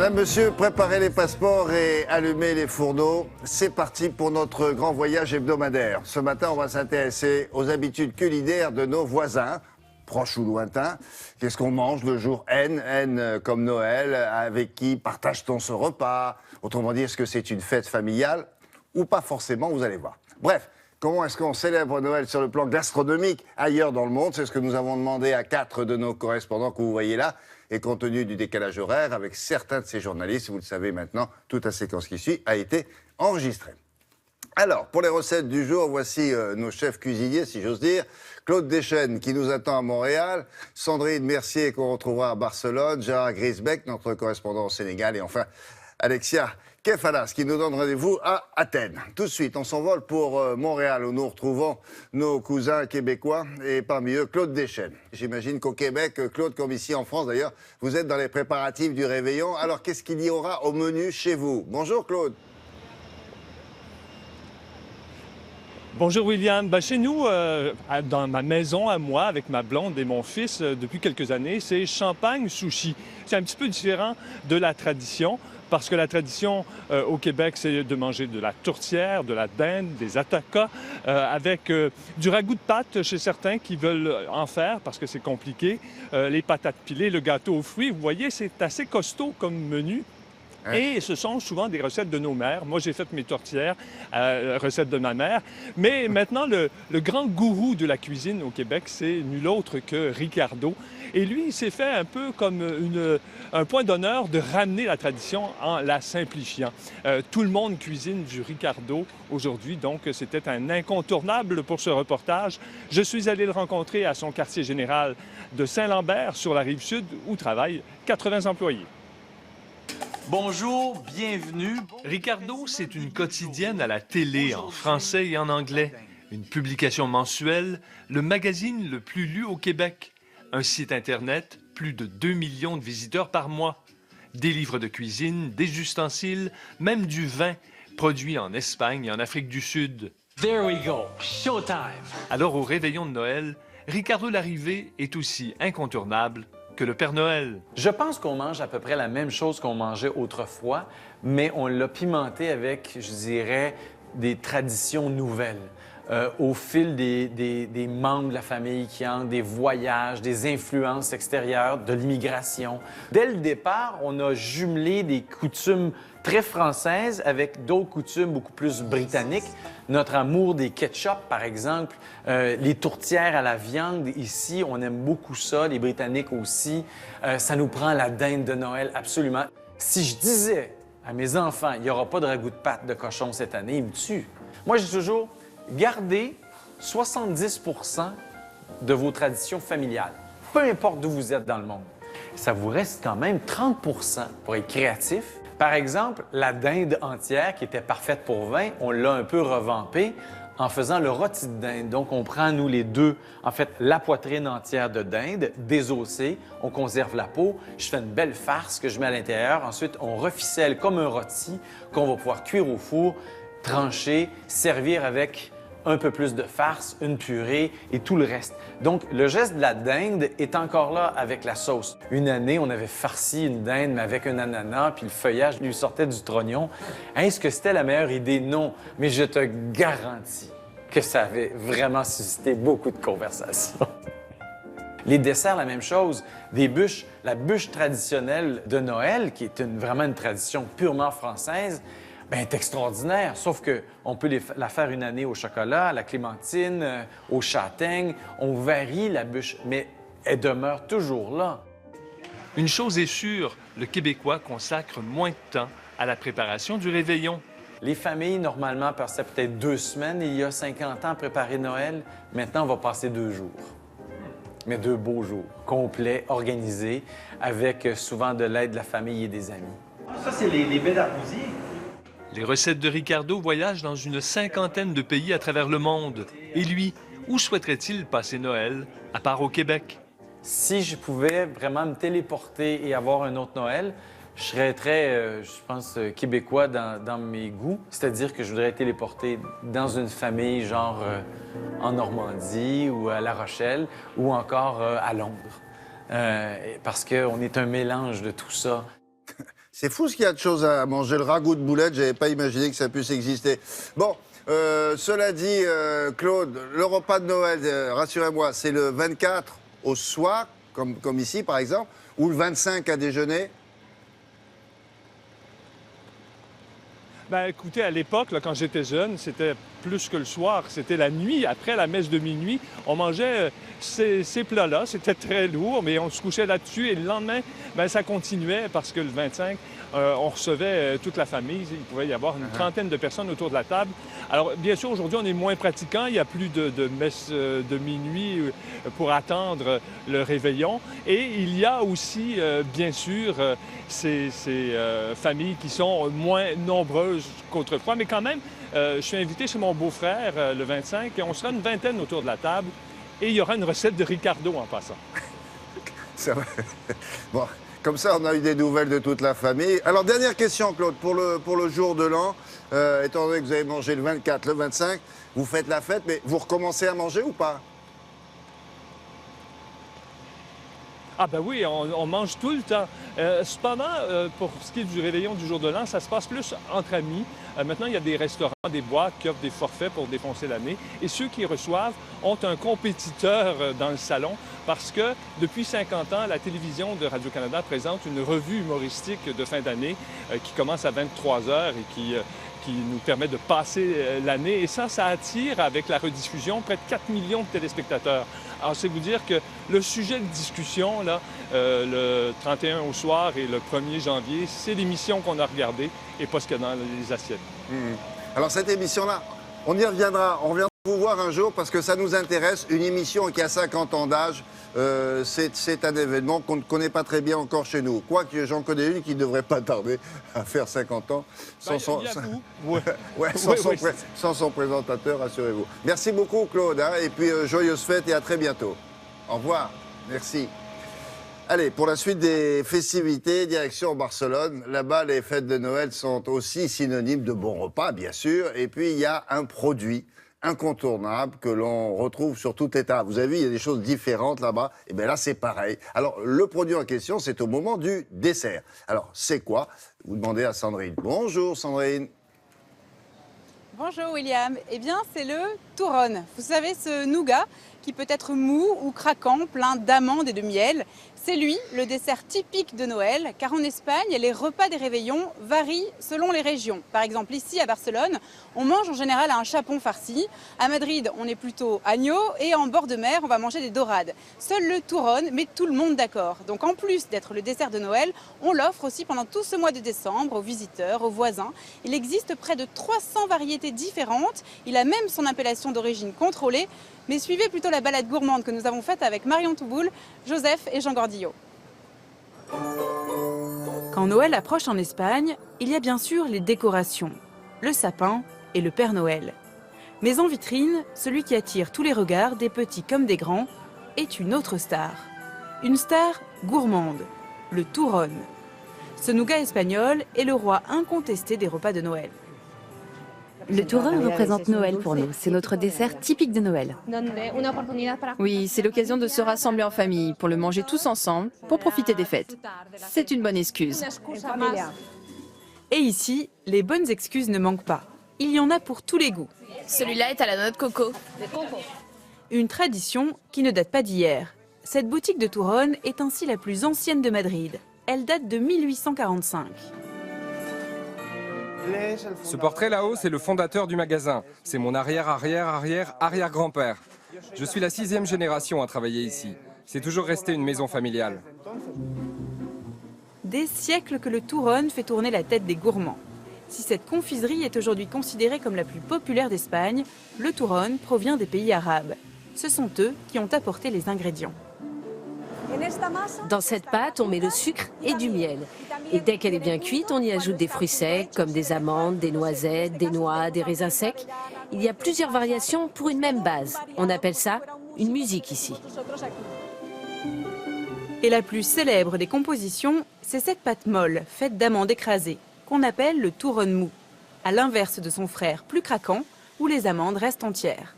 Madame, monsieur, préparez les passeports et allumez les fourneaux. C'est parti pour notre grand voyage hebdomadaire. Ce matin, on va s'intéresser aux habitudes culinaires de nos voisins, proches ou lointains. Qu'est-ce qu'on mange le jour N, comme Noël? Avec qui partage-t-on ce repas? Autrement dit, est-ce que c'est une fête familiale ou pas forcément? Vous allez voir. Bref. Comment est-ce qu'on célèbre Noël sur le plan gastronomique ailleurs dans le monde? C'est ce que nous avons demandé à 4 de nos correspondants que vous voyez là. Et compte tenu du décalage horaire, avec certains de ces journalistes, vous le savez maintenant, toute la séquence qui suit a été enregistrée. Alors, pour les recettes du jour, voici nos chefs cuisiniers, si j'ose dire. Claude Deschênes, qui nous attend à Montréal. Sandrine Mercier, qu'on retrouvera à Barcelone. Gérard Grisbeck, notre correspondant au Sénégal. Et enfin, Alexia Kefalas, qui nous donne rendez-vous à Athènes. Tout de suite, on s'envole pour Montréal, où nous retrouvons nos cousins québécois, et parmi eux, Claude Deschênes. J'imagine qu'au Québec, Claude, comme ici en France d'ailleurs, vous êtes dans les préparatifs du réveillon. Alors, qu'est-ce qu'il y aura au menu chez vous? Bonjour Claude. Bonjour William. Chez nous, dans ma maison à moi, avec ma blonde et mon fils, depuis quelques années, c'est champagne sushi. C'est un petit peu différent de la tradition, parce que la tradition au Québec, c'est de manger de la tourtière, de la dinde, des attaquas, avec du ragoût de pâtes chez certains qui veulent en faire, parce que c'est compliqué, les patates pilées, le gâteau aux fruits. Vous voyez, c'est assez costaud comme menu. Et ce sont souvent des recettes de nos mères. Moi, j'ai fait mes tourtières, recettes de ma mère. Mais maintenant, le grand gourou de la cuisine au Québec, c'est nul autre que Ricardo. Et lui, il s'est fait un peu comme un point d'honneur de ramener la tradition en la simplifiant. Tout le monde cuisine du Ricardo aujourd'hui, donc c'était un incontournable pour ce reportage. Je suis allé le rencontrer à son quartier général de Saint-Lambert, sur la Rive-Sud, où travaillent 80 employés. Bonjour, bienvenue. Ricardo, c'est une quotidienne à la télé en français et en anglais. Une publication mensuelle, le magazine le plus lu au Québec. Un site Internet, plus de 2 millions de visiteurs par mois. Des livres de cuisine, des ustensiles, même du vin, produit en Espagne et en Afrique du Sud. There we go, showtime! Alors au réveillon de Noël, Ricardo Larrivée est aussi incontournable que le Père Noël. Je pense qu'on mange à peu près la même chose qu'on mangeait autrefois, mais on l'a pimenté avec, je dirais, des traditions nouvelles. Au fil des membres de la famille qui entrent, des voyages, des influences extérieures, de l'immigration. Dès le départ, on a jumelé des coutumes très françaises avec d'autres coutumes beaucoup plus britanniques. Notre amour des ketchup, par exemple, les tourtières à la viande, ici, on aime beaucoup ça, les Britanniques aussi. Ça nous prend la dinde de Noël, absolument. Si je disais à mes enfants, il n'y aura pas de ragoût de pâte de cochon cette année, ils me tuent. Moi, je dis toujours, gardez 70 % de vos traditions familiales, peu importe d'où vous êtes dans le monde. Ça vous reste quand même 30 % pour être créatif. Par exemple, la dinde entière, qui était parfaite pour vin, on l'a un peu revampée en faisant le rôti de dinde. Donc, on prend, nous, les deux, en fait, la poitrine entière de dinde, désossée, on conserve la peau, je fais une belle farce que je mets à l'intérieur. Ensuite, on reficelle comme un rôti qu'on va pouvoir cuire au four, trancher, servir avec un peu plus de farce, une purée et tout le reste. Donc, le geste de la dinde est encore là avec la sauce. Une année, on avait farci une dinde, mais avec un ananas, puis le feuillage lui sortait du trognon. Est-ce que c'était la meilleure idée? Non. Mais je te garantis que ça avait vraiment suscité beaucoup de conversations. Les desserts, la même chose. Des bûches, la bûche traditionnelle de Noël, qui est vraiment une tradition purement française, bien, est extraordinaire, sauf qu'on peut la faire une année au chocolat, à la clémentine, au châtaigne. On varie la bûche, mais elle demeure toujours là. Une chose est sûre, le Québécois consacre moins de temps à la préparation du réveillon. Les familles, normalement, passaient peut-être 2 semaines, il y a 50 ans, à préparer Noël. Maintenant, on va passer 2 jours. Mais 2 beaux jours, complets, organisés, avec souvent de l'aide de la famille et des amis. Ça, c'est les baies d'arbousier. Les recettes de Ricardo voyagent dans une 50aine de pays à travers le monde. Et lui, où souhaiterait-il passer Noël, à part au Québec? Si je pouvais vraiment me téléporter et avoir un autre Noël, je serais très, je pense, québécois dans mes goûts. C'est-à-dire que je voudrais être téléporté dans une famille, genre en Normandie ou à La Rochelle ou encore à Londres. Parce qu'on est un mélange de tout ça. C'est fou ce qu'il y a de choses à manger. Le ragoût de boulettes, j'avais pas imaginé que ça puisse exister. Bon, cela dit, Claude, le repas de Noël, rassurez-moi, c'est le 24 au soir, comme ici par exemple, ou le 25 à déjeuner? Ben, écoutez, à l'époque, là, quand j'étais jeune, c'était plus que le soir. C'était la nuit, après la messe de minuit. On mangeait ces plats-là. C'était très lourd, mais on se couchait là-dessus. Et le lendemain, ben, ça continuait parce que le 25, on recevait toute la famille. Il pouvait y avoir une trentaine de personnes autour de la table. Alors, bien sûr, aujourd'hui, on est moins pratiquant. Il n'y a plus de messe de minuit pour attendre le réveillon. Et il y a aussi, bien sûr, ces familles qui sont moins nombreuses qu'autrefois. Mais quand même, je suis invité chez mon beau-frère le 25 et on sera une vingtaine autour de la table. Et il y aura une recette de Ricardo en passant. Ça va. Bon, comme ça, on a eu des nouvelles de toute la famille. Alors, dernière question, Claude, pour le jour de l'an, étant donné que vous avez mangé le 24, le 25, vous faites la fête, mais vous recommencez à manger ou pas? Ah ben oui, on mange tout le temps. Cependant, pour ce qui est du réveillon du jour de l'an, ça se passe plus entre amis. Maintenant, il y a des restaurants, des boîtes qui offrent des forfaits pour défoncer l'année. Et ceux qui reçoivent ont un compétiteur dans le salon parce que depuis 50 ans, la télévision de Radio-Canada présente une revue humoristique de fin d'année qui commence à 23 heures et qui nous permet de passer l'année. Et ça attire, avec la rediffusion, près de 4 millions de téléspectateurs. Alors, c'est vous dire que le sujet de discussion, là, le 31 au soir et le 1er janvier, c'est l'émission qu'on a regardée et pas ce qu'il y a dans les assiettes. Alors, cette émission-là, on y reviendra. On reviendra vous voir un jour parce que ça nous intéresse. Une émission qui a 50 ans d'âge, c'est un événement qu'on ne connaît pas très bien encore chez nous. Quoique j'en connais une qui ne devrait pas tarder à faire 50 ans sans son présentateur, rassurez-vous. Merci beaucoup, Claude. Hein, et puis, joyeuses fêtes et à très bientôt. Au revoir. Merci. Allez, pour la suite des festivités, direction Barcelone. Là-bas, les fêtes de Noël sont aussi synonymes de bons repas, bien sûr. Et puis, il y a un produit incontournable que l'on retrouve sur toutes les tables. Vous avez vu, il y a des choses différentes là-bas. Et bien là, c'est pareil. Alors, le produit en question, c'est au moment du dessert. Alors, c'est quoi? Vous demandez à Sandrine. Bonjour, Sandrine. Bonjour William, eh bien c'est le touron. Vous savez, ce nougat qui peut être mou ou craquant, plein d'amandes et de miel. C'est lui, le dessert typique de Noël, car en Espagne, les repas des réveillons varient selon les régions. Par exemple, ici à Barcelone, on mange en général un chapon farci. À Madrid, on est plutôt agneau et en bord de mer, on va manger des dorades. Seul le touron met tout le monde d'accord. Donc en plus d'être le dessert de Noël, on l'offre aussi pendant tout ce mois de décembre aux visiteurs, aux voisins. Il existe près de 300 variétés différentes. Il a même son appellation d'origine contrôlée. Mais suivez plutôt la balade gourmande que nous avons faite avec Marion Touboul, Joseph et Jean Gordillo. Quand Noël approche en Espagne, il y a bien sûr les décorations, le sapin et le Père Noël. Mais en vitrine, celui qui attire tous les regards, des petits comme des grands, est une autre star. Une star gourmande, le touron. Ce nougat espagnol est le roi incontesté des repas de Noël. Le touron représente Noël pour nous. C'est notre dessert typique de Noël. Oui, c'est l'occasion de se rassembler en famille, pour le manger tous ensemble, pour profiter des fêtes. C'est une bonne excuse. Et ici, les bonnes excuses ne manquent pas. Il y en a pour tous les goûts. Celui-là est à la noix de coco. Une tradition qui ne date pas d'hier. Cette boutique de touron est ainsi la plus ancienne de Madrid. Elle date de 1845. Ce portrait là-haut, c'est le fondateur du magasin. C'est mon arrière-arrière-arrière-arrière-grand-père. Je suis la 6e génération à travailler ici. C'est toujours resté une maison familiale. Des siècles que le touron fait tourner la tête des gourmands. Si cette confiserie est aujourd'hui considérée comme la plus populaire d'Espagne, le touron provient des pays arabes. Ce sont eux qui ont apporté les ingrédients. Dans cette pâte, on met le sucre et du miel. Et dès qu'elle est bien cuite, on y ajoute des fruits secs comme des amandes, des noisettes, des noix, des raisins secs. Il y a plusieurs variations pour une même base. On appelle ça une musique ici. Et la plus célèbre des compositions, c'est cette pâte molle faite d'amandes écrasées, qu'on appelle le touron mou, à l'inverse de son frère plus craquant, où les amandes restent entières.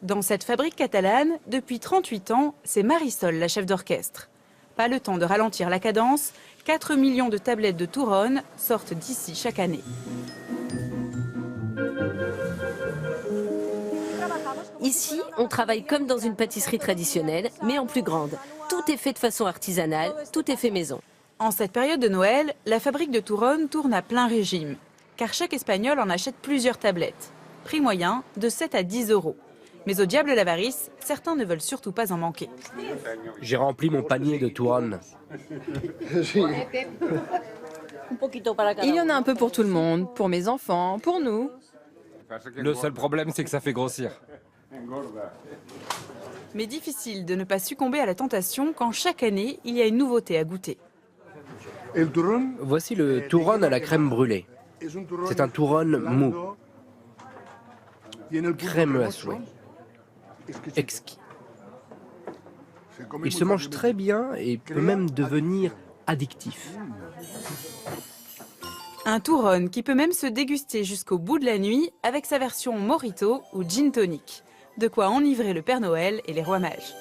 Dans cette fabrique catalane, depuis 38 ans, c'est Marisol, la chef d'orchestre. Pas le temps de ralentir la cadence, 4 millions de tablettes de Touronne sortent d'ici chaque année. Ici, on travaille comme dans une pâtisserie traditionnelle, mais en plus grande. Tout est fait de façon artisanale, tout est fait maison. En cette période de Noël, la fabrique de Touronne tourne à plein régime, car chaque Espagnol en achète plusieurs tablettes. Prix moyen de 7 à 10 euros. Mais au diable l'avarice, certains ne veulent surtout pas en manquer. J'ai rempli mon panier de Touronne. Il y en a un peu pour tout le monde, pour mes enfants, pour nous. Le seul problème, c'est que ça fait grossir. Mais difficile de ne pas succomber à la tentation quand chaque année, il y a une nouveauté à goûter. Voici le Touronne à la crème brûlée. C'est un Touronne mou, crémeux à souhait, exquis. Il se mange très bien et peut même devenir addictif. Un Touronne qui peut même se déguster jusqu'au bout de la nuit avec sa version Mojito ou Gin Tonic. De quoi enivrer le Père Noël et les rois mages.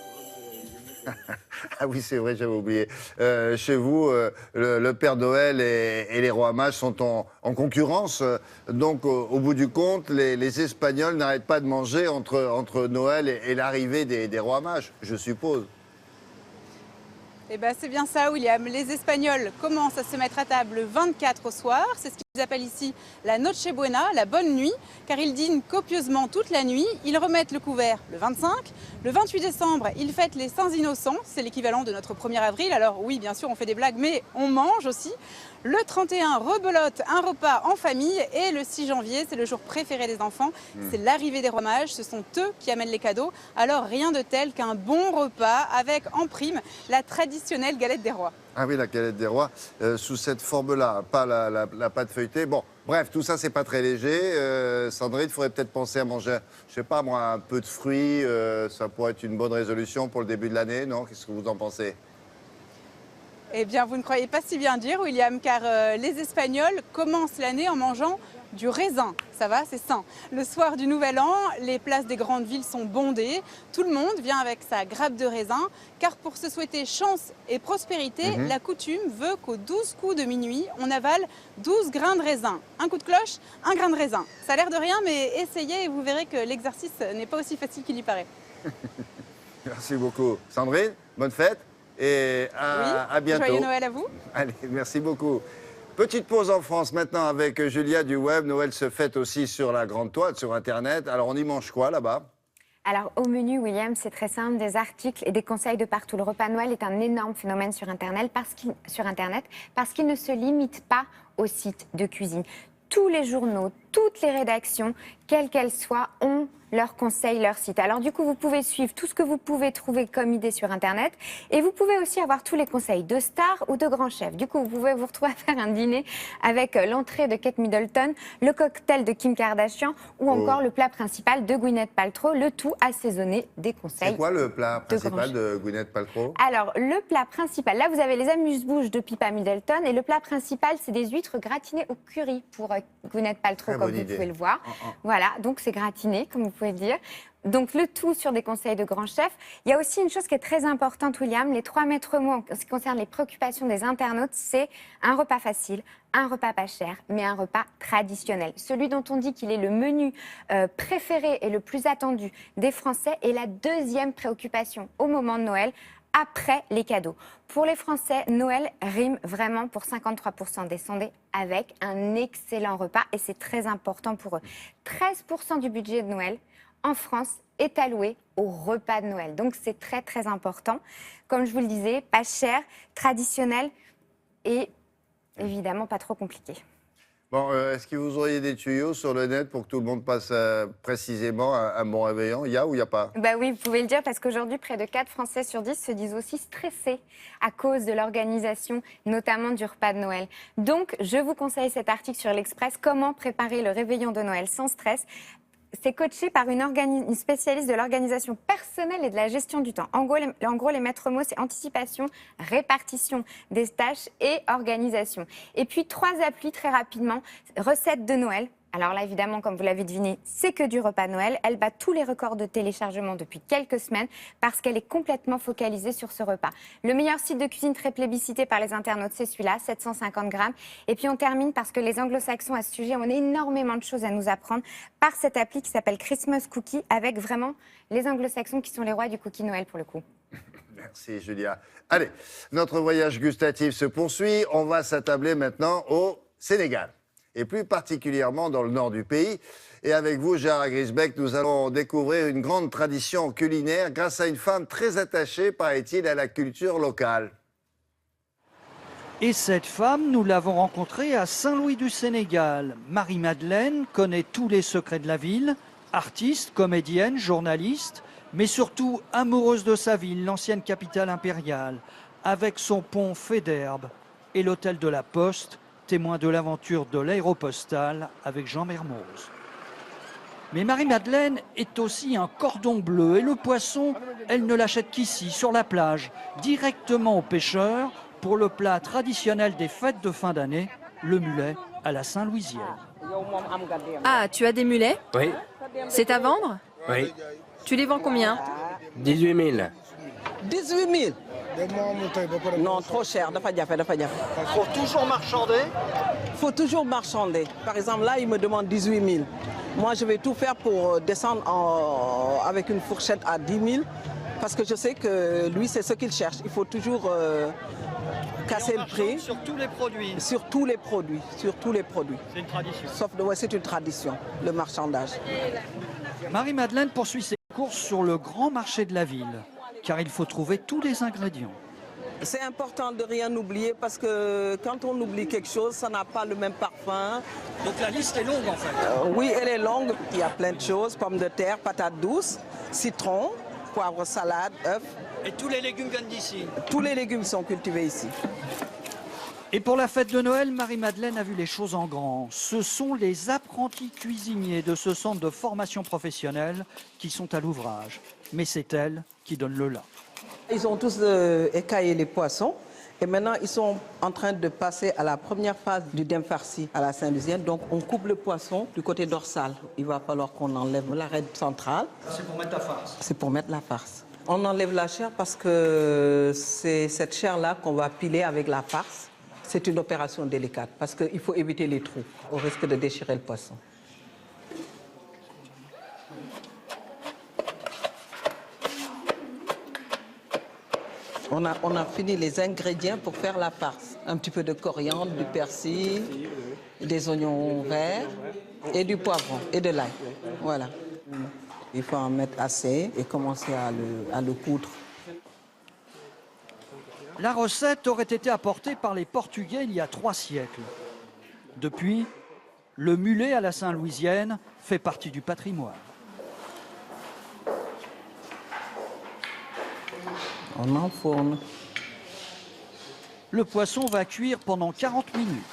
Ah oui, c'est vrai, j'avais oublié. Chez vous, le Père Noël et les rois mages sont en concurrence. Donc, au bout du compte, les Espagnols n'arrêtent pas de manger entre Noël et l'arrivée des rois mages, je suppose. Eh bien, c'est bien ça, William. Les Espagnols commencent à se mettre à table le 24 au soir. C'est ce qu'ils appellent ici la Noche Buena, la bonne nuit, car ils dînent copieusement toute la nuit. Ils remettent le couvert le 25. Le 28 décembre, ils fêtent les Saints Innocents. C'est l'équivalent de notre 1er avril. Alors oui, bien sûr, on fait des blagues, mais on mange aussi. Le 31, rebelote, un repas en famille. Et le 6 janvier, c'est le jour préféré des enfants. C'est l'arrivée des rois mages. Ce sont eux qui amènent les cadeaux. Alors rien de tel qu'un bon repas avec en prime la traditionnelle galette des rois. Ah oui, la galette des rois, sous cette forme-là, pas la pâte feuilletée. Bon, bref, tout ça, c'est pas très léger. Sandrine, il faudrait peut-être penser à manger, je sais pas moi, un peu de fruits. Ça pourrait être une bonne résolution pour le début de l'année, non? Qu'est-ce que vous en pensez? Eh bien, vous ne croyez pas si bien dire, William, car les Espagnols commencent l'année en mangeant du raisin. Ça va, c'est sain. Le soir du Nouvel An, les places des grandes villes sont bondées. Tout le monde vient avec sa grappe de raisin, car pour se souhaiter chance et prospérité, la coutume veut qu'aux 12 coups de minuit, on avale 12 grains de raisin. Un coup de cloche, un grain de raisin. Ça a l'air de rien, mais essayez et vous verrez que l'exercice n'est pas aussi facile qu'il y paraît. Merci beaucoup. Sandrine, bonne fête et à bientôt. Joyeux Noël à vous. Allez, merci beaucoup. Petite pause en France maintenant avec Julia du web. Noël se fête aussi sur la grande toile, sur Internet. Alors on y mange quoi là-bas? Alors au menu, William, c'est très simple, des articles et des conseils de partout. Le repas de Noël est un énorme phénomène sur Internet parce qu'il ne se limite pas au site de cuisine. Tous les journaux, toutes les rédactions, quelles qu'elles soient, ont leurs conseils, leur site. Alors du coup, vous pouvez suivre tout ce que vous pouvez trouver comme idée sur Internet et vous pouvez aussi avoir tous les conseils de stars ou de grands chefs. Du coup, vous pouvez vous retrouver à faire un dîner avec l'entrée de Kate Middleton, le cocktail de Kim Kardashian ou encore le plat principal de Gwyneth Paltrow, le tout assaisonné des conseils. C'est quoi le plat principal de Gwyneth Paltrow? Alors, le plat principal, là vous avez les amuse-bouches de Pippa Middleton et le plat principal, c'est des huîtres gratinées au curry pour Gwyneth Paltrow, comme vous pouvez le voir. Voilà, donc c'est gratiné, comme vous pouvez dire. Donc le tout sur des conseils de grands chefs. Il y a aussi une chose qui est très importante, William, les 3 maîtres mots en ce qui concerne les préoccupations des internautes, c'est un repas facile, un repas pas cher, mais un repas traditionnel. Celui dont on dit qu'il est le menu préféré et le plus attendu des Français est la deuxième préoccupation au moment de Noël, après les cadeaux. Pour les Français, Noël rime vraiment pour 53% des sondés avec un excellent repas et c'est très important pour eux. 13% du budget de Noël en France est alloué au repas de Noël. Donc c'est très très important. Comme je vous le disais, pas cher, traditionnel et évidemment pas trop compliqué. Bon, est-ce que vous auriez des tuyaux sur le net pour que tout le monde passe précisément un bon réveillon? Il y a ou il n'y a pas? Bah oui, vous pouvez le dire parce qu'aujourd'hui, près de 4 Français sur 10 se disent aussi stressés à cause de l'organisation, notamment du repas de Noël. Donc, je vous conseille cet article sur l'Express, comment préparer le réveillon de Noël sans stress. C'est coaché par une spécialiste de l'organisation personnelle et de la gestion du temps. En gros, les maîtres mots, c'est anticipation, répartition des tâches et organisation. Et puis, 3 applis très rapidement. Recette de Noël, Alors là, évidemment, comme vous l'avez deviné, c'est que du repas Noël. Elle bat tous les records de téléchargement depuis quelques semaines parce qu'elle est complètement focalisée sur ce repas. Le meilleur site de cuisine très plébiscité par les internautes, c'est celui-là, 750 grammes. Et puis on termine parce que les anglo-saxons à ce sujet ont énormément de choses à nous apprendre par cette appli qui s'appelle Christmas Cookie, avec vraiment les anglo-saxons qui sont les rois du cookie Noël pour le coup. Merci Julia. Allez, notre voyage gustatif se poursuit. On va s'attabler maintenant au Sénégal, et plus particulièrement dans le nord du pays. Et avec vous, Gérard Grisbeck, nous allons découvrir une grande tradition culinaire grâce à une femme très attachée, paraît-il, à la culture locale. Et cette femme, nous l'avons rencontrée à Saint-Louis du Sénégal. Marie-Madeleine connaît tous les secrets de la ville, artiste, comédienne, journaliste, mais surtout amoureuse de sa ville, l'ancienne capitale impériale, avec son pont fait d'herbe et l'hôtel de la Poste, témoin de l'aventure de l'aéropostale avec Jean Mermoz. Mais Marie-Madeleine est aussi un cordon bleu et le poisson, elle ne l'achète qu'ici, sur la plage, directement aux pêcheurs pour le plat traditionnel des fêtes de fin d'année, le mulet à la Saint-Louisienne. Ah, tu as des mulets? Oui. C'est à vendre? Oui. Tu les vends combien? 18 000. 18 000. Non, trop cher. Faut toujours marchander. Faut toujours marchander. Par exemple, là, il me demande 18 000. Moi, je vais tout faire pour descendre avec une fourchette à 10 000. Parce que je sais que lui, c'est ce qu'il cherche. Il faut toujours casser le prix. Sur tous les produits. Sur tous les produits. Sur tous les produits. C'est une tradition. Sauf que ouais, c'est une tradition, le marchandage. Marie-Madeleine poursuit ses courses sur le grand marché de la ville, car il faut trouver tous les ingrédients. C'est important de rien oublier parce que quand on oublie quelque chose, ça n'a pas le même parfum. Donc la liste est longue en fait. Oui, elle est longue. Il y a plein de choses, pommes de terre, patates douces, citron, poivre, salade, œufs. Et tous les légumes viennent d'ici. Tous les légumes sont cultivés ici. Et pour la fête de Noël, Marie-Madeleine a vu les choses en grand. Ce sont les apprentis cuisiniers de ce centre de formation professionnelle qui sont à l'ouvrage. Mais c'est elle qui donne le là. Ils ont tous écaillé les poissons. Et maintenant, ils sont en train de passer à la première phase du dème farci à la Saint-Louisienne. Donc, on coupe le poisson du côté dorsal. Il va falloir qu'on enlève l'arête centrale. C'est pour mettre la farce. C'est pour mettre la farce. On enlève la chair parce que c'est cette chair-là qu'on va piler avec la farce. C'est une opération délicate parce qu'il faut éviter les trous au risque de déchirer le poisson. On a fini les ingrédients pour faire la farce. Un petit peu de coriandre, du persil, des oignons verts et du poivron et de l'ail. Voilà. Il faut en mettre assez et commencer à le coudre. La recette aurait été apportée par les Portugais il y a 3 siècles. Depuis, le mulet à la Saint-Louisienne fait partie du patrimoine. On enfourne. Le poisson va cuire pendant 40 minutes.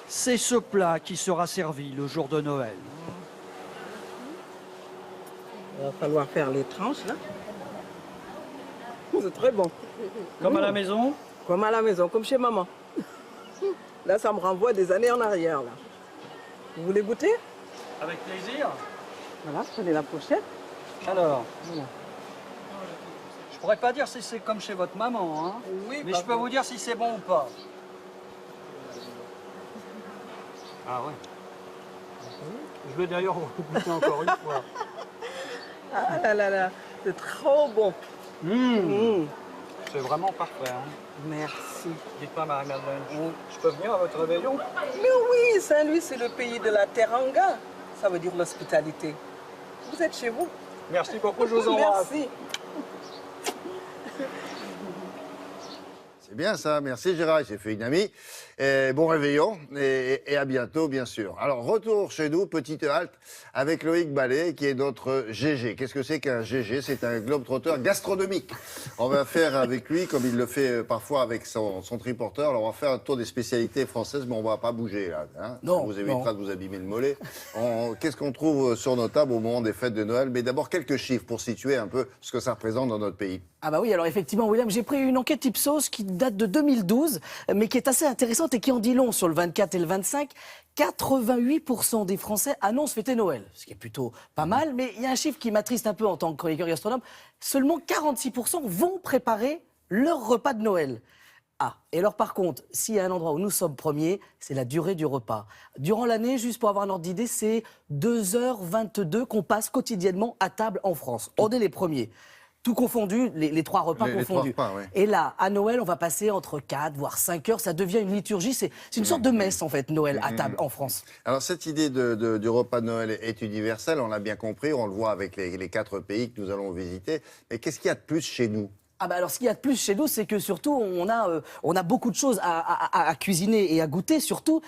C'est ce plat qui sera servi le jour de Noël. Il va falloir faire les tranches, là. C'est très bon. Comme à la maison? Comme à la maison, comme chez maman. Là, ça me renvoie des années en arrière, là. Vous voulez goûter? Avec plaisir. Voilà, prenez la pochette. Alors, voilà. Je pourrais pas dire si c'est comme chez votre maman, hein, oui, mais je peux vous dire si c'est bon ou pas. Ah ouais. Je vais d'ailleurs vous goûter encore une fois. Ah là là là, c'est trop bon. C'est vraiment parfait. Hein. Merci. Dites-moi, Marie-Madeleine, je peux venir à votre réveillon? Mais oui, Saint-Louis, c'est le pays de la teranga. Ça veut dire l'hospitalité. Vous êtes chez vous. Merci beaucoup, je vous embrasse. Merci. C'est bien ça, merci Gérard, j'ai fait une amie. Bon réveillon et à bientôt, bien sûr. Alors, retour chez nous, petite halte avec Loïc Ballet, qui est notre GG. Qu'est-ce que c'est qu'un GG? C'est un globe-trotteur gastronomique. On va faire avec lui, comme il le fait parfois avec son triporteur, alors on va faire un tour des spécialités françaises, mais on ne va pas bouger là. Hein, non, ça vous évitera de vous abîmer le mollet. Qu'est-ce qu'on trouve sur nos tables au moment des fêtes de Noël? Mais d'abord, quelques chiffres pour situer un peu ce que ça représente dans notre pays. Ah bah oui, alors effectivement, William, j'ai pris une enquête Ipsos qui date de 2012, mais qui est assez intéressante et qui en dit long sur le 24 et le 25. 88% des Français annoncent fêter Noël, ce qui est plutôt pas mal, mais il y a un chiffre qui m'attriste un peu en tant que chroniqueur gastronome. Seulement 46% vont préparer leur repas de Noël. Ah, et alors par contre, s'il y a un endroit où nous sommes premiers, c'est la durée du repas. Durant l'année, juste pour avoir un ordre d'idée, c'est 2h22 qu'on passe quotidiennement à table en France. On est les premiers. Tout confondu, les 3 repas confondus. Les 3 repas, ouais. Et là, à Noël, on va passer entre 4 voire 5 heures. Ça devient une liturgie. C'est une sorte de messe, en fait, Noël, à table en France. Alors, cette idée du repas de Noël est universelle, on l'a bien compris. On le voit avec les 4 pays que nous allons visiter. Mais qu'est-ce qu'il y a de plus chez nous? Ah bah alors, ce qu'il y a de plus chez nous, c'est que surtout, on a beaucoup de choses à cuisiner et à goûter, surtout.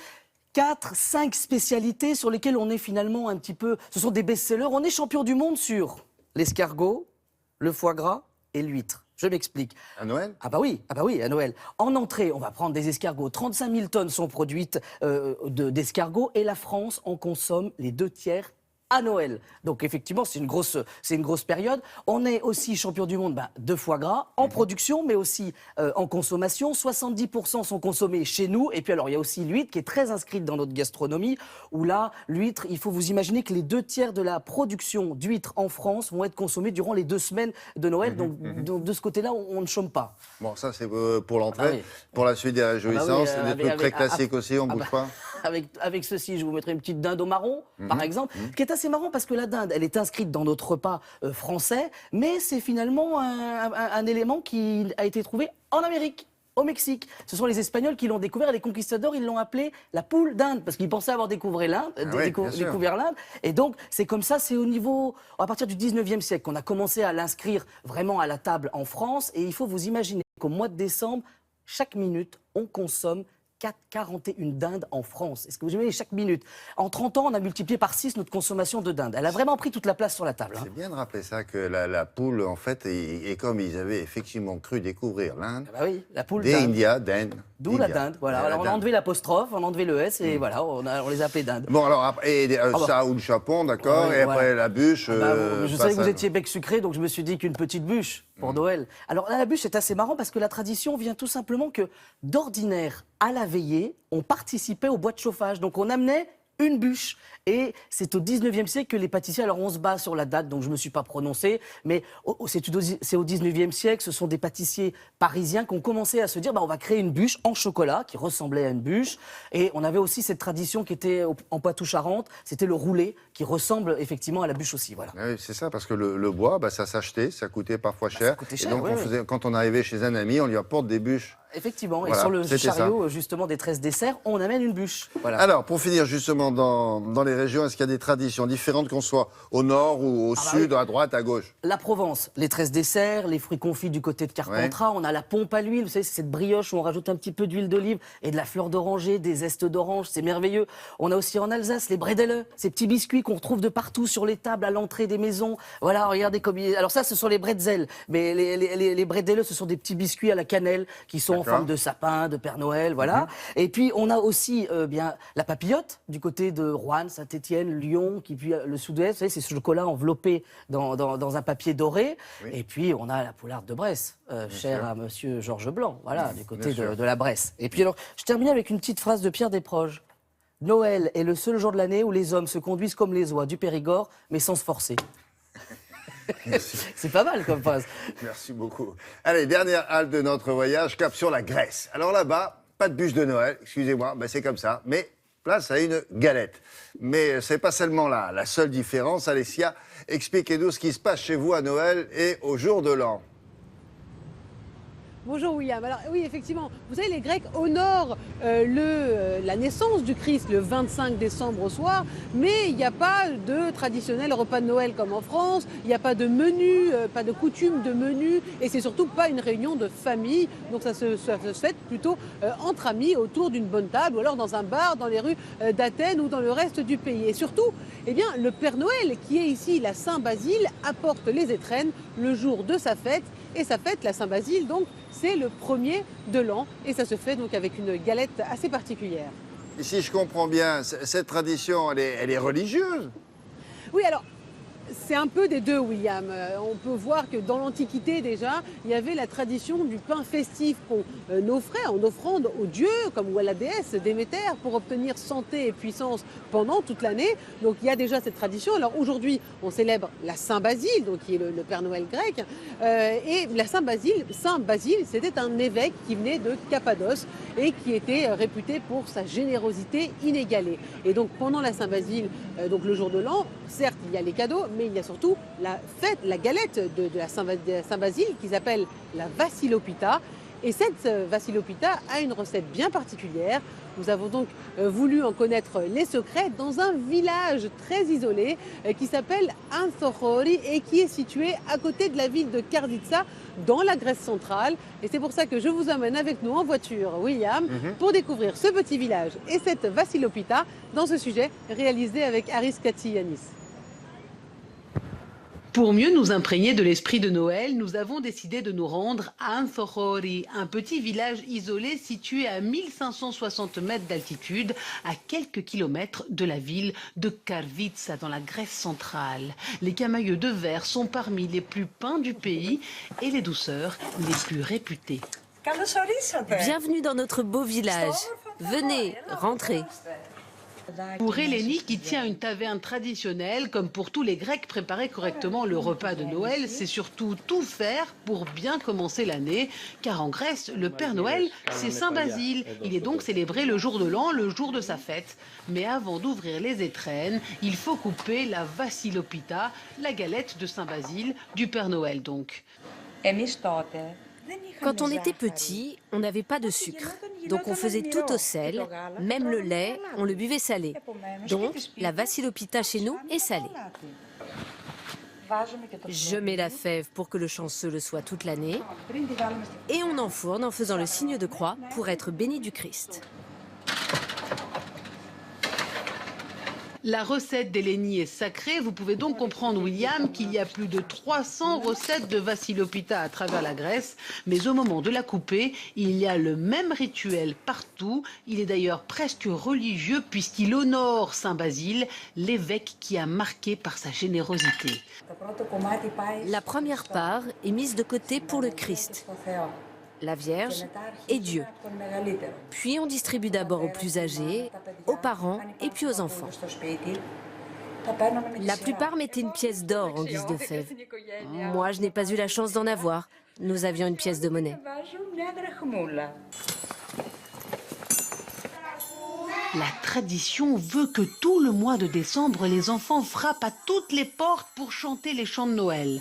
4, 5 spécialités sur lesquelles on est finalement un petit peu... Ce sont des best-sellers. On est champion du monde sur l'escargot, le foie gras et l'huître. Je m'explique. À Noël? Ah bah oui, à Noël. En entrée, on va prendre des escargots. 35 000 tonnes sont produites d'escargots et la France en consomme les 2/3 à Noël. Donc effectivement, c'est une grosse période. On est aussi champion du monde de foie gras en production, mais aussi en consommation. 70% sont consommés chez nous. Et puis alors, il y a aussi l'huître qui est très inscrite dans notre gastronomie, où là, l'huître, il faut vous imaginer que les 2/3 de la production d'huîtres en France vont être consommés durant les 2 semaines de Noël. Donc de ce côté-là, on ne chôme pas. Bon, ça c'est pour l'entrée. Ah oui. Pour la suite des réjouissances, des trucs très classiques aussi, on ne bouge pas. Avec ceci, je vous mettrai une petite dinde au marron, par exemple, qui est assez marrant parce que la dinde, elle est inscrite dans notre repas français, mais c'est finalement un élément qui a été trouvé en Amérique, au Mexique. Ce sont les Espagnols qui l'ont découvert et les conquistadors, ils l'ont appelé la poule d'Inde parce qu'ils pensaient avoir découvert l'Inde. Et donc, c'est comme ça, c'est à partir du 19e siècle qu'on a commencé à l'inscrire vraiment à la table en France. Et il faut vous imaginer qu'au mois de décembre, chaque minute, on consomme 41 dindes en France. Est-ce que vous imaginez chaque minute? En 30 ans, on a multiplié par 6 notre consommation de dinde. Elle a vraiment pris toute la place sur la table. C'est bien de rappeler ça, que la poule, en fait, et comme ils avaient effectivement cru découvrir l'Inde, la poule d'Inde. D'où la dinde. Voilà. Alors, on a enlevé l'apostrophe, on a enlevé le S et voilà, on les appelait dindes. Bon, alors, ça ou le chapon, d'accord, et après la bûche. Je savais que vous étiez bec sucré, donc je me suis dit qu'une petite bûche pour Noël. Alors là, la bûche, c'est assez marrant parce que la tradition vient tout simplement que, d'ordinaire, à la veillée, on participait au bois de chauffage. Donc on amenait une bûche. Et c'est au 19e siècle que les pâtissiers, alors on se bat sur la date, donc je ne me suis pas prononcé, mais c'est au 19e siècle, ce sont des pâtissiers parisiens qui ont commencé à se dire, on va créer une bûche en chocolat qui ressemblait à une bûche. Et on avait aussi cette tradition qui était en Poitou-Charentes, c'était le roulé, qui ressemble effectivement à la bûche aussi. Voilà. Oui, c'est ça, parce que le bois, ça s'achetait, ça coûtait parfois cher. Ça coûtait cher, et donc quand on arrivait chez un ami, on lui apporte des bûches. Effectivement, voilà, et sur le chariot justement des 13 desserts, on amène une bûche. Voilà. Alors, pour finir justement dans les régions, est-ce qu'il y a des traditions différentes qu'on soit au nord ou au sud, à droite, à gauche? La Provence, les 13 desserts, les fruits confits du côté de Carpentras, on a la pompe à l'huile, vous savez, c'est cette brioche où on rajoute un petit peu d'huile d'olive et de la fleur d'oranger, des zestes d'orange, c'est merveilleux. On a aussi en Alsace les bredele, ces petits biscuits qu'on retrouve de partout sur les tables, à l'entrée des maisons. Voilà, regardez comme alors ça, ce sont les bretzels, mais les bredele, ce sont des petits biscuits à la cannelle qui sont en forme de sapin, de Père Noël, voilà. Et puis on a aussi la papillote du côté de Roanne, Saint-Étienne, Lyon, qui puis le sud-ouest, vous savez, c'est ce chocolat enveloppé dans un papier doré. Oui. Et puis on a la poularde de Bresse, chère à Monsieur Georges Blanc, voilà, du côté de la Bresse. Et puis alors, je termine avec une petite phrase de Pierre Desproges. Noël est le seul jour de l'année où les hommes se conduisent comme les oies du Périgord, mais sans se forcer. C'est pas mal comme phrase. Merci beaucoup. Allez, dernière halte de notre voyage, cap sur la Grèce. Alors là-bas, pas de bûche de Noël, excusez-moi, c'est comme ça, mais place à une galette. Mais c'est pas seulement là, la seule différence. Alessia, expliquez-nous ce qui se passe chez vous à Noël et au jour de l'an. Bonjour William. Alors oui, effectivement, vous savez, les Grecs honorent la naissance du Christ le 25 décembre au soir, mais il n'y a pas de traditionnel repas de Noël comme en France, il n'y a pas de menu, pas de coutume de menu, et c'est surtout pas une réunion de famille, donc ça se fait plutôt entre amis autour d'une bonne table, ou alors dans un bar dans les rues d'Athènes ou dans le reste du pays. Et surtout, eh bien, le Père Noël, qui est ici la Saint-Basile, apporte les étrennes le jour de sa fête. Et sa fête, la Saint-Basile, donc, c'est le 1er de l'an. Et ça se fait donc avec une galette assez particulière. Et si je comprends bien, cette tradition, elle est religieuse? Oui, alors, c'est un peu des deux, William. On peut voir que dans l'Antiquité, déjà, il y avait la tradition du pain festif qu'on offrait en offrande aux dieux, comme ou à la déesse Déméter, pour obtenir santé et puissance pendant toute l'année. Donc, il y a déjà cette tradition. Alors, aujourd'hui, on célèbre la Saint-Basile, donc qui est le Père Noël grec. Et la Saint-Basile, c'était un évêque qui venait de Cappadoce et qui était réputé pour sa générosité inégalée. Et donc, pendant la Saint-Basile, donc le jour de l'an, certes, il y a les cadeaux, mais il y a surtout la fête, la galette de la Saint-Basile qui s'appelle la Vassilopita. Et cette Vassilopita a une recette bien particulière. Nous avons donc voulu en connaître les secrets dans un village très isolé qui s'appelle Anthochori et qui est situé à côté de la ville de Karditsa dans la Grèce centrale. Et c'est pour ça que je vous emmène avec nous en voiture, William, pour découvrir ce petit village et cette Vassilopita dans ce sujet réalisé avec Aris Katsiyanis. Pour mieux nous imprégner de l'esprit de Noël, nous avons décidé de nous rendre à Anthochori, un petit village isolé situé à 1560 mètres d'altitude, à quelques kilomètres de la ville de Karditsa, dans la Grèce centrale. Les camaïeux de verre sont parmi les plus peints du pays et les douceurs les plus réputées. Bienvenue dans notre beau village. Venez, rentrez. Pour Eleni, qui tient une taverne traditionnelle, comme pour tous les Grecs, préparer correctement le repas de Noël, c'est surtout tout faire pour bien commencer l'année. Car en Grèce, le Père Noël, c'est Saint-Basile. Il est donc célébré le jour de l'an, le jour de sa fête. Mais avant d'ouvrir les étrennes, il faut couper la Vassilopita, la galette de Saint-Basile, du Père Noël donc. Quand on était petit, on n'avait pas de sucre. Donc on faisait tout au sel, même le lait, on le buvait salé. Donc la Vassilopita chez nous est salée. Je mets la fève pour que le chanceux le soit toute l'année. Et on enfourne en faisant le signe de croix pour être béni du Christ. La recette d'Eleni est sacrée. Vous pouvez donc comprendre, William, qu'il y a plus de 300 recettes de Vassilopita à travers la Grèce. Mais au moment de la couper, il y a le même rituel partout. Il est d'ailleurs presque religieux puisqu'il honore Saint-Basile, l'évêque qui a marqué par sa générosité. La première part est mise de côté pour le Christ, la Vierge et Dieu. Puis on distribue d'abord aux plus âgés, aux parents et puis aux enfants. La plupart mettaient une pièce d'or en guise de fève. Moi, je n'ai pas eu la chance d'en avoir. Nous avions une pièce de monnaie. La tradition veut que tout le mois de décembre, les enfants frappent à toutes les portes pour chanter les chants de Noël.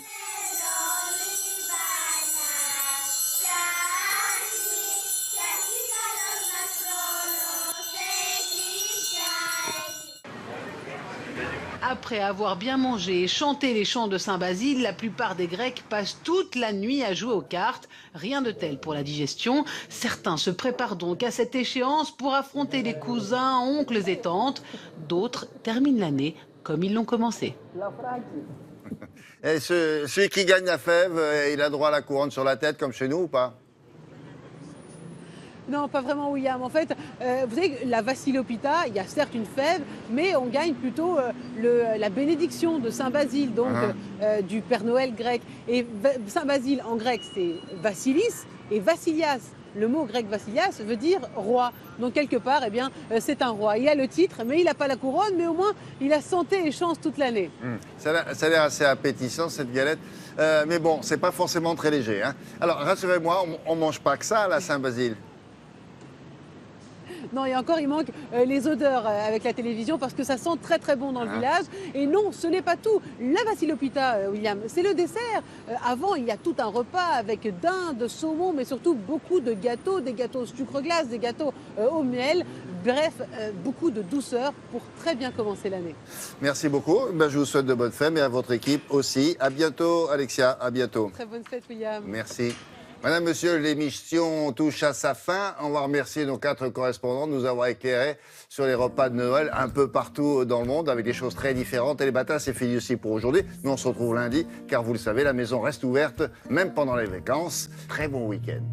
Après avoir bien mangé et chanté les chants de Saint-Basile, la plupart des Grecs passent toute la nuit à jouer aux cartes. Rien de tel pour la digestion. Certains se préparent donc à cette échéance pour affronter les cousins, oncles et tantes. D'autres terminent l'année comme ils l'ont commencé. Et celui qui gagne la fève, il a droit à la couronne sur la tête comme chez nous ou pas? Non, pas vraiment, William. En fait, vous savez, la Vassilopita, il y a certes une fève, mais on gagne plutôt la bénédiction de Saint-Basile, donc du Père Noël grec. Et Saint-Basile, en grec, c'est Vassilis et Vassilias. Le mot grec Vassilias veut dire roi. Donc, quelque part, eh bien, c'est un roi. Il a le titre, mais il n'a pas la couronne, mais au moins, il a santé et chance toute l'année. Ça a l'air assez appétissant, cette galette. Mais bon, c'est pas forcément très léger. Hein. Alors, rassurez-moi, on ne mange pas que ça à la Saint-Basile. Non, et encore, il manque les odeurs avec la télévision parce que ça sent très très bon dans le village. Et non, ce n'est pas tout. La vassilopita, William, c'est le dessert. Avant, il y a tout un repas avec dinde, saumon, mais surtout beaucoup de gâteaux, des gâteaux au sucre glace, des gâteaux au miel. Bref, beaucoup de douceur pour très bien commencer l'année. Merci beaucoup. Ben, je vous souhaite de bonnes fêtes et à votre équipe aussi. À bientôt, Alexia. À bientôt. Très bonne fête, William. Merci. Madame, Monsieur, l'émission touche à sa fin. On va remercier nos 4 correspondants de nous avoir éclairés sur les repas de Noël un peu partout dans le monde avec des choses très différentes. Et les matins, c'est fini aussi pour aujourd'hui. Nous, on se retrouve lundi car vous le savez, la maison reste ouverte même pendant les vacances. Très bon week-end.